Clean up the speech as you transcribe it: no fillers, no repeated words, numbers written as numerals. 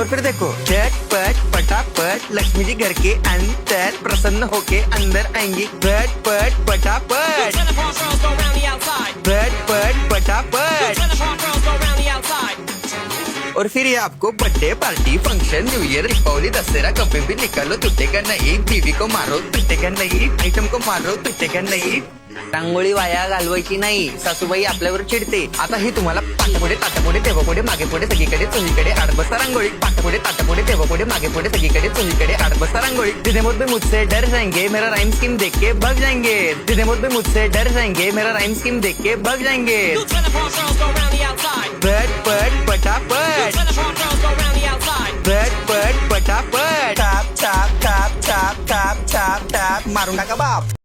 और फिर देखो झटपट पटापट लक्ष्मी जी घर के अंदर प्रसन्न होके अंदर आएंगी। झटपट पटापट झटपट पटापट। और फिर ये आपको birthday party function new year Deepawali Dussehra कभी भी निकालो टूटेगा नहीं। बीवी को मारो टूटेगा नाही, आयटम को मारो टूटेगा नाही। रांगोळी वाया घालवायची नाही, सासूबाई आपल्यावर चिडते। आता ही तुम्हाला पाठपुढे ताटापुढे तेव्हापुढे मागे पुढे सगळीकडे चोहीकडे आडबस्ता रांगोळी। पाठपुढे ताटापुढे तेव्हापुढे मागे पुढे सगळीकडे चोहीकडे आडबस्ता रांगोळी। जितने मुझ भी मुझसे डर जाएंगे मेरा राइम स्कीम देख के भाग जाएंगे। जितने मुझ भी मुझसे डर जाएंगे मेरा राइम स्कीम देख के भाग जाएंगे। झटपट पटापट झटपट पटापट। Top top top top top top top मारून टाका बाप।